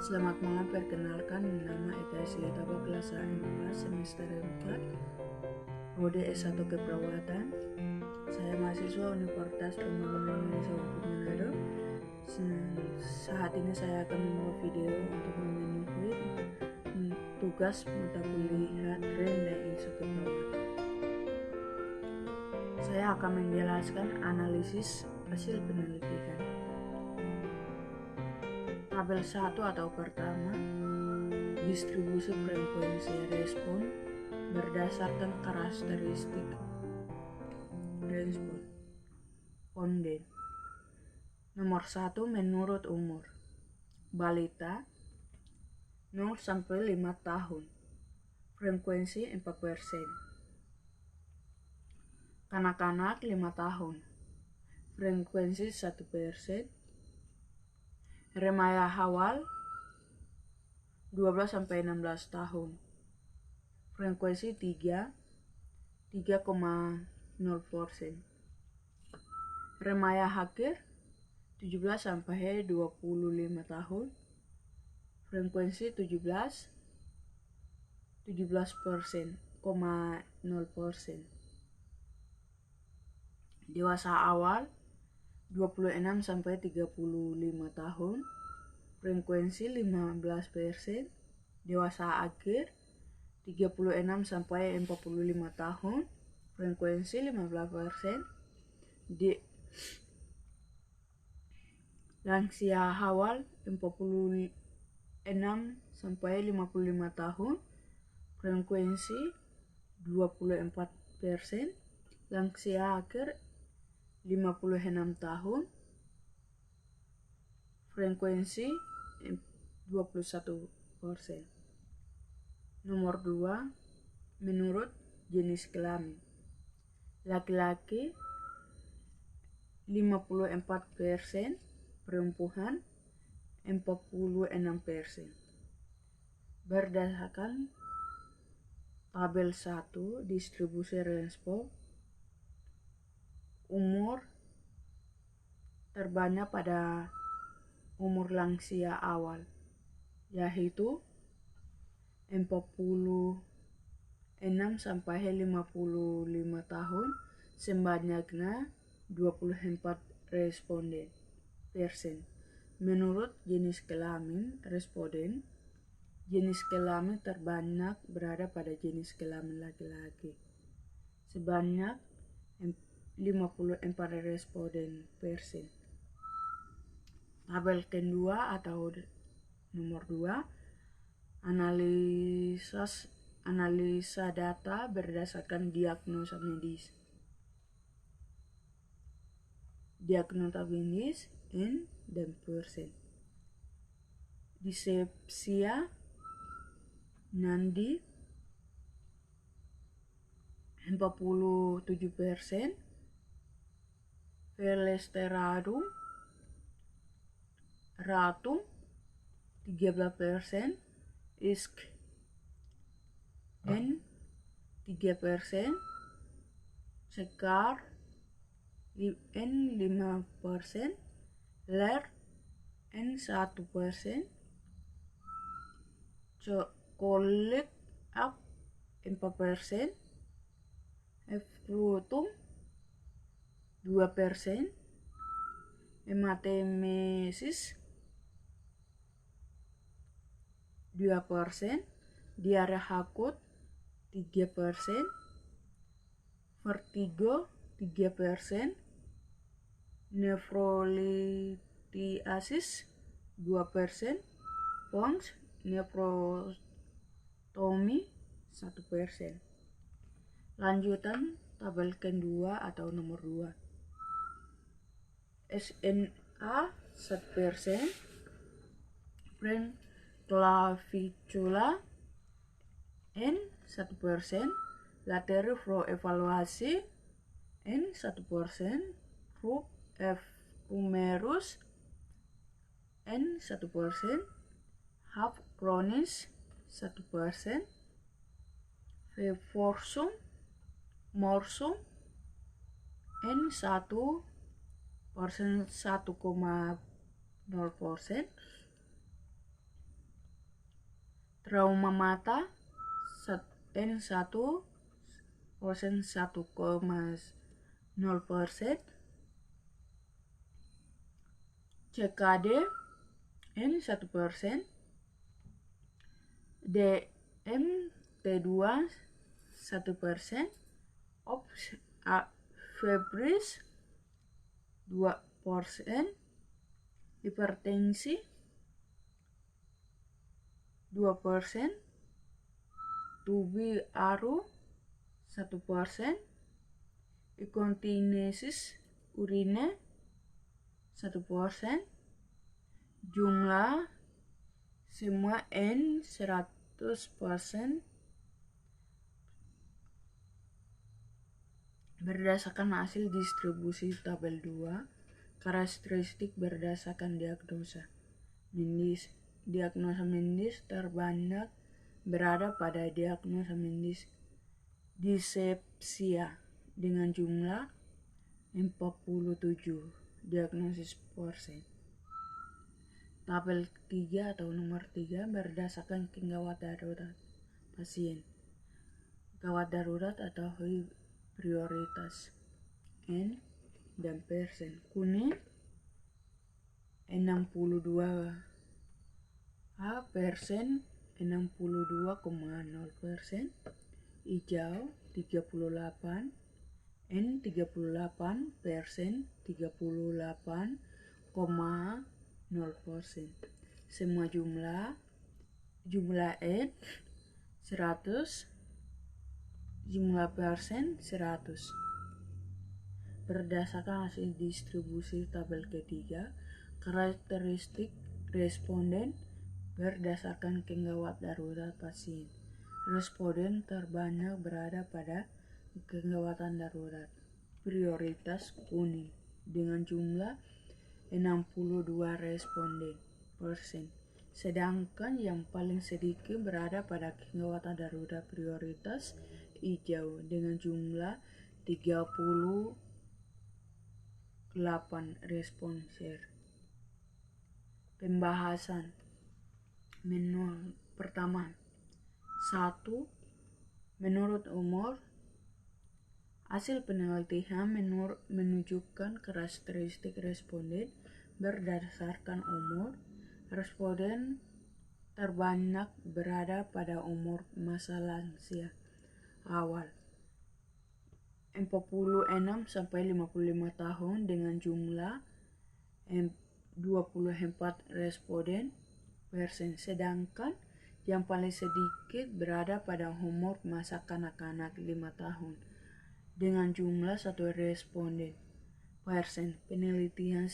Selamat malam, perkenalkan nama Eka Silitaba kelas A4 semester 4 Prodi S1 Keperawatan. Saya mahasiswa Universitas Pembangunan Indonesia Unpad Manado. Saat ini saya akan membuat video untuk memenuhi tugas mata kuliah tren dan isu keperawatan. Saya akan menjelaskan analisis hasil penelitian. Tabel 1 atau pertama, distribusi frekuensi respon berdasarkan karakteristik responden. Nomor 1 menurut umur. Balita 0 sampai 5 tahun. Frekuensi 4%. Kanak-kanak 5 tahun. Frekuensi 1%. Remaja awal 12 sampai 16 tahun. Frekuensi 3,0%. Remaja akhir 17 sampai 25 tahun. Frekuensi 17%,0%. Dewasa awal 26 sampai 35 tahun. Frekuensi 15%. Dewasa akhir 36 sampai 45 tahun. Frekuensi 15%. Lansia awal 46 sampai 55 tahun. Frekuensi 24%. Lansia akhir 56 tahun. Frekuensi 21%. Nomor 2, menurut jenis kelamin. Laki-laki 54%, perempuan 46%. Berdasarkan tabel 1 distribusi respon, umur terbanyak pada umur lansia awal, yaitu 46 sampai 55 tahun, sebanyaknya 24 responden persen. Menurut jenis kelamin responden, jenis kelamin terbanyak berada pada jenis kelamin laki-laki, sebanyak 54 responden persen. Tabel kedua atau nomor 2, analisa data berdasarkan diagnosa medis. Diagnosa medis N dan persen. Disepsia nadi 47%. Velesteratum ratum 13%. Isk N 3%. Sekar N 5%. Ler N 1%. Kolik Up 4%. Flutum 2%. Hematemesis 2%. Diare akut 3%. Vertigo 3%. Nefrolitiasis 2%. Pons nefrotomi 1%. Lanjutan tabel kedua atau nomor 2. SNA 1%. Brain clavicula N 1%. Lateral flow evaluasi N 1%. Rub F humerus N 1%. Hap kronis 1%. Forsum morsum N 1%, 1,0%. Trauma mata N1% 1,0%. CKD N1%. DMT2 1%. Febris 2%. Hipertensi 2%. Tubi aru 1%. Inkontinensis urine 1%. Jumlah semua N 100% berdasarkan hasil distribusi tabel 2. Karakteristik berdasarkan diagnosa. Diagnosa medis terbanyak berada pada diagnosa medis disepsia dengan jumlah 47 diagnosis persen. Tabel 3 atau nomor 3 berdasarkan gawat darurat pasien. Gawat darurat atau prioritas N dan persen. Kuning 62% 62,0%. Hijau 38 N 38% 38,0%. Semua jumlah N 100, jumlah persen 100. Berdasarkan hasil distribusi tabel ketiga, karakteristik responden berdasarkan gawat darurat pasien. Responden terbanyak berada pada gawatan darurat. Prioritas kuning dengan jumlah 62 responden persen. Sedangkan yang paling sedikit berada pada gawatan darurat prioritas hijau dengan jumlah 38 responser. Pembahasan pertama. 1. Menurut umur. Hasil penelitian menunjukkan karakteristik responden berdasarkan umur. Responden terbanyak berada pada umur masa lansia awal 46 sampai 55 tahun dengan jumlah 24 responden persen. Sedangkan yang paling sedikit berada pada umur masa kanak-kanak 5 tahun dengan jumlah 1 responden persen. Penelitian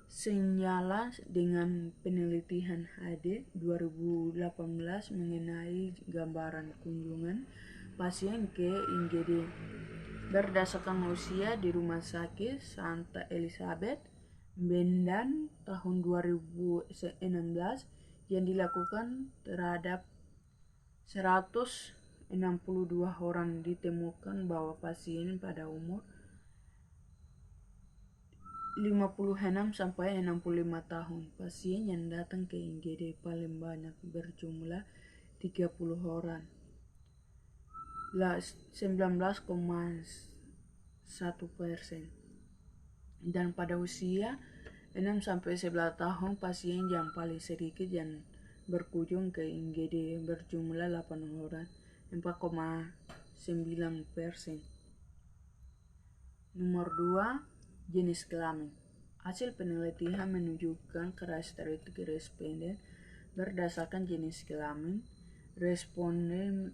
senyala dengan penelitian HD 2018 mengenai gambaran kunjungan pasien ke IGD berdasarkan usia di Rumah Sakit Santa Elizabeth Medan tahun 2016 yang dilakukan terhadap 162 orang. Ditemukan bahwa pasien pada umur 56 sampai 65 tahun. Pasien yang datang ke IGD paling banyak berjumlah 30 orang. 19,1%. Dan pada usia 6 sampai 11 tahun pasien yang paling sedikit yang berkunjung ke IGD berjumlah 8 orang, 4,9%. Nomor 2, jenis kelamin. Hasil penelitian menunjukkan karakteristik responden berdasarkan jenis kelamin. Responden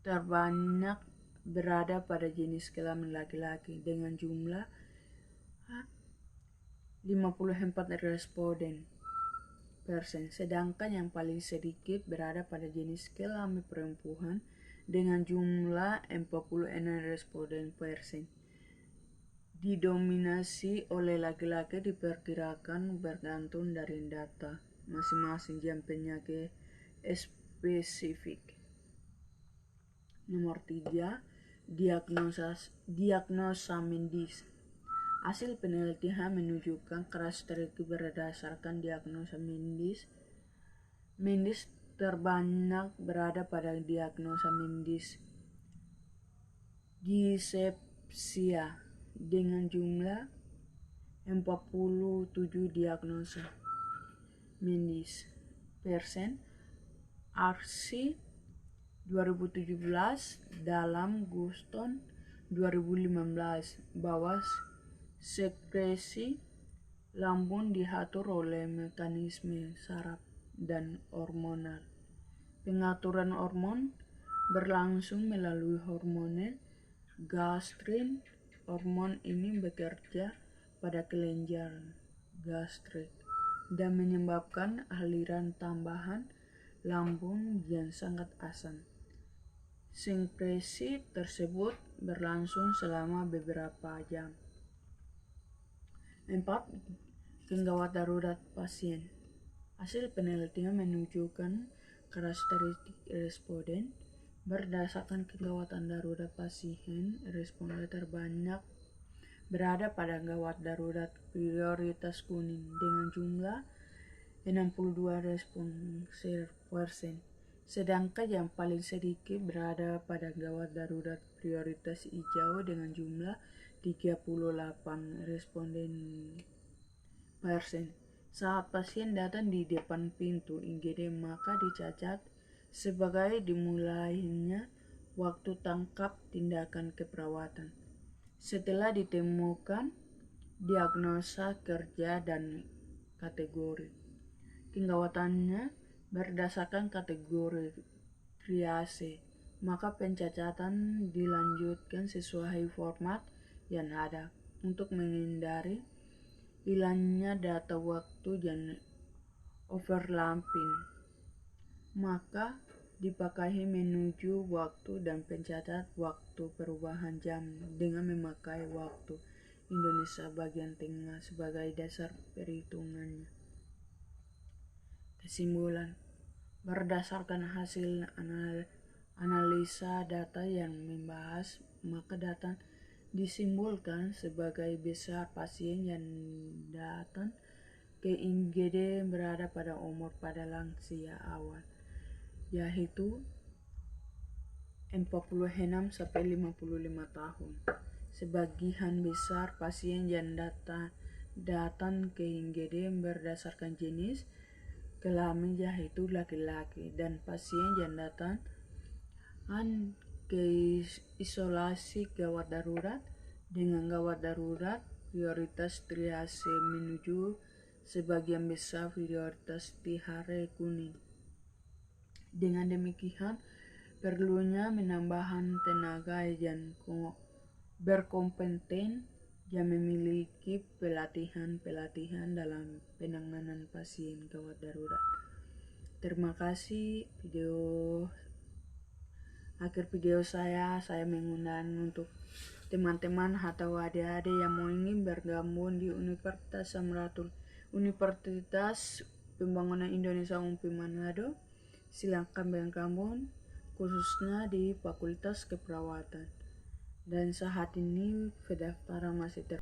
terbanyak berada pada jenis kelamin laki-laki dengan jumlah 54 responden persen, sedangkan yang paling sedikit berada pada jenis kelamin perempuan dengan jumlah 46 responden persen. Didominasi oleh laki-laki diperkirakan bergantung dari data masing-masing dan penyakit spesifik. Nomor 3, diagnosa medis. Hasil penelitian menunjukkan karakteristik berdasarkan diagnosa medis terbanyak berada pada diagnosa medis dyspepsia dengan jumlah 47 diagnosa medis persen. RC 2017 dalam Guston 2015 bahwa sekresi lambung diatur oleh mekanisme saraf dan hormonal. Pengaturan hormon berlangsung melalui hormon gastrin. Hormon ini bekerja pada kelenjar gastrik dan menyebabkan aliran tambahan lambung yang sangat asam. Sekresi tersebut berlangsung selama beberapa jam. 4. Gawat darurat pasien. Hasil penelitian menunjukkan karakteristik responden berdasarkan kegawatan darurat pasien. Responden terbanyak berada pada gawat darurat prioritas kuning dengan jumlah 62%, sedangkan yang paling sedikit berada pada gawat darurat prioritas hijau dengan jumlah 38%. Saat pasien datang di depan pintu IGD, maka dicatat sebagai dimulainya waktu tangkap tindakan keperawatan. Setelah ditemukan diagnosa kerja dan kategori. Pengawatannya berdasarkan kategori triase, maka pencacatan dilanjutkan sesuai format yang ada untuk menghindari hilangnya data waktu dan overlapping. Maka dipakai menuju waktu dan pencatat waktu perubahan jam dengan memakai waktu Indonesia bagian tengah sebagai dasar perhitungannya. Kesimpulan, berdasarkan hasil analisa data yang membahas, maka data disimpulkan sebagai besar pasien yang datang ke IGD berada pada umur pada lansia awal, yaitu 46-55 tahun. Sebagian besar pasien yang datang ke IGD berdasarkan jenis kelamin, yaitu laki-laki, dan pasien yang datang ke isolasi gawat darurat dengan gawat darurat prioritas triase menuju sebagian besar prioritas tiare kuning. Dengan demikian, perlunya menambahkan tenaga yang berkompeten yang memiliki pelatihan dalam penanganan pasien gawat darurat. Terima kasih. Akhir video saya mengundang untuk teman-teman atau adik-adik yang mau ingin bergabung di Universitas Samaratul, Universitas Pembangunan Indonesia UMPI Manado. Silakan bergabung khususnya di Fakultas Keperawatan. Dan saat ini pendaftaran masih